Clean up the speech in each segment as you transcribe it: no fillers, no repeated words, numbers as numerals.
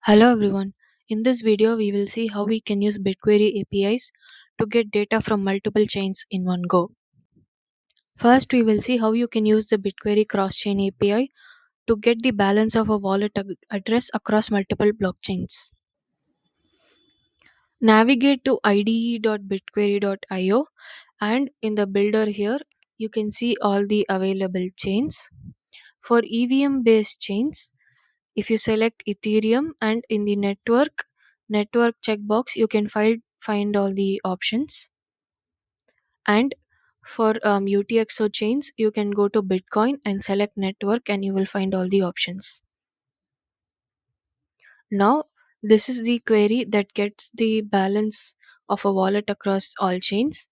Hello everyone. In this video, we will see how we can use Bitquery APIs to get data from multiple chains in one go. First, we will see how you can use the Bitquery cross-chain API to get the balance of a wallet address across multiple blockchains. Navigate to ide.bitquery.io, and in the builder here, you can see all the available chains. For EVM based chains, if you select Ethereum and in the network checkbox, you can find all the options. And for UTXO chains, you can go to Bitcoin and select network and you will find all the options. Now, this is the query that gets the balance of a wallet across all chains.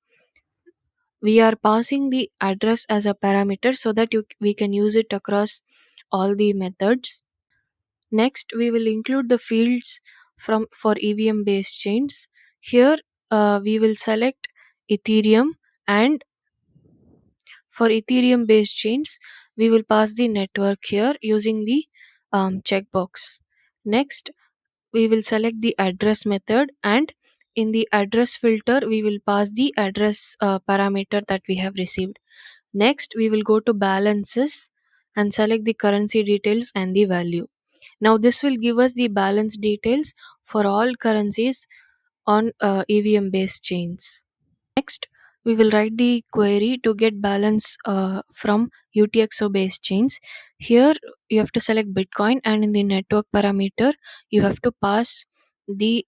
We are passing the address as a parameter so that we can use it across all the methods. Next, we will include the fields for EVM based chains. Here, we will select Ethereum, and for Ethereum based chains, we will pass the network here using the checkbox. Next, we will select the address method, and in the address filter, we will pass the address parameter that we have received. Next, we will go to balances and select the currency details and the value. Now, this will give us the balance details for all currencies on EVM based chains. Next, we will write the query to get balance from UTXO based chains. Here, you have to select Bitcoin, and in the network parameter, you have to pass the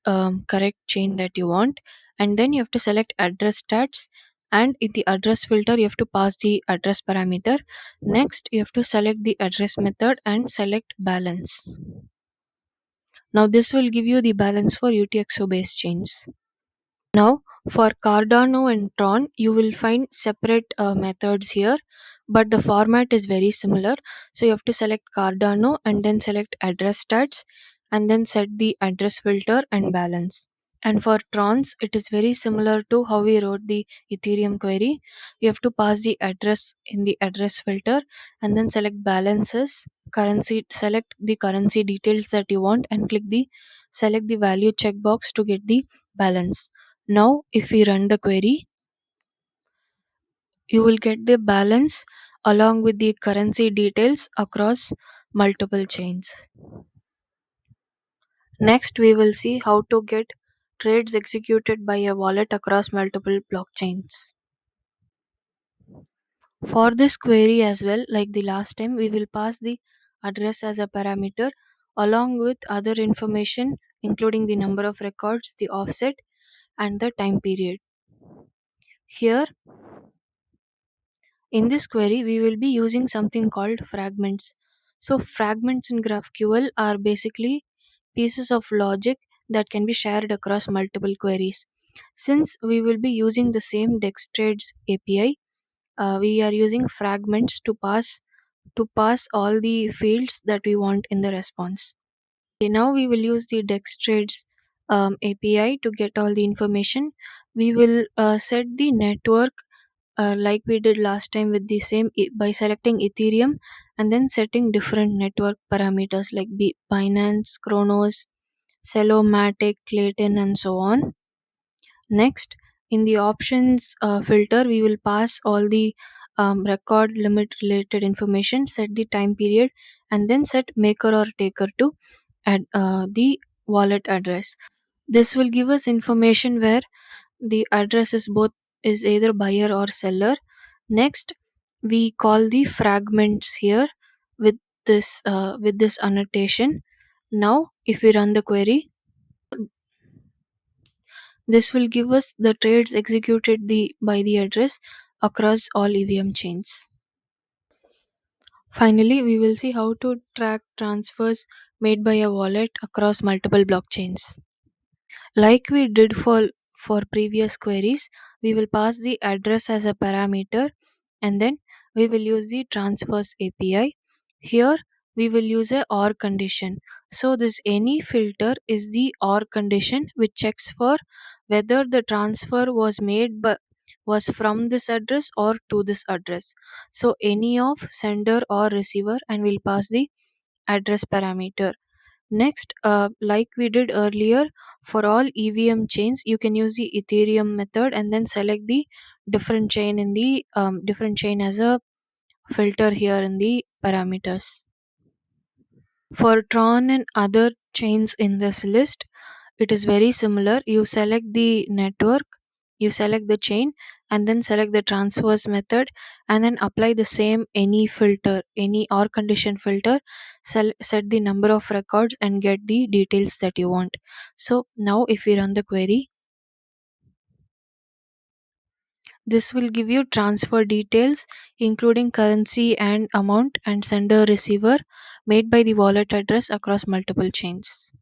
correct chain that you want, and then you have to select address stats. And in the address filter, you have to pass the address parameter. Next, you have to select the address method and select balance. Now, this will give you the balance for UTXO based chains. Now, for Cardano and Tron, you will find separate methods here, but the format is very similar. So, you have to select Cardano and then select address stats and then set the address filter and balance. And for Trons, it is very similar to how we wrote the Ethereum query. You have to pass the address in the address filter and then select balances, currency, select the currency details that you want and click the select the value checkbox to get the balance. Now, if we run the query, you will get the balance along with the currency details across multiple chains. Next, we will see how to get trades executed by a wallet across multiple blockchains. For this query as well, like the last time, we will pass the address as a parameter along with other information including the number of records, the offset, and the time period. Here, in this query, we will be using something called fragments. So, fragments in GraphQL are basically pieces of logic that can be shared across multiple queries. Since we will be using the same dextrades API, we are using fragments to pass all the fields that we want in the response. Okay, now we will use the dextrades API to get all the information. We will set the network like we did last time with the same by selecting Ethereum and then setting different network parameters like Binance, Chronos, Celomatic, Clayton, and so on. Next, in the options filter, we will pass all the record limit related information, set the time period, and then set maker or taker to add the wallet address. This will give us information where the address is either buyer or seller. Next, we call the fragments here with this annotation. Now, if we run the query, this will give us the trades executed by the address across all EVM chains. Finally, we will see how to track transfers made by a wallet across multiple blockchains. Like we did for previous queries, we will pass the address as a parameter and then we will use the transfers API. Here we will use a OR condition. So this any filter is the OR condition which checks for whether the transfer was from this address or to this address. So any of sender or receiver, and we'll pass the address parameter. Next, like we did earlier, for all EVM chains, you can use the Ethereum method and then select the different chain in the different chain as a filter here in the parameters. For Tron and other chains in this list, it is very similar. You select the network, you select the chain, and then select the transfers method, and then apply the same any filter, any or condition filter, set the number of records and get the details that you want. So now if we run the query, this will give you transfer details including currency and amount and sender receiver made by the wallet address across multiple chains.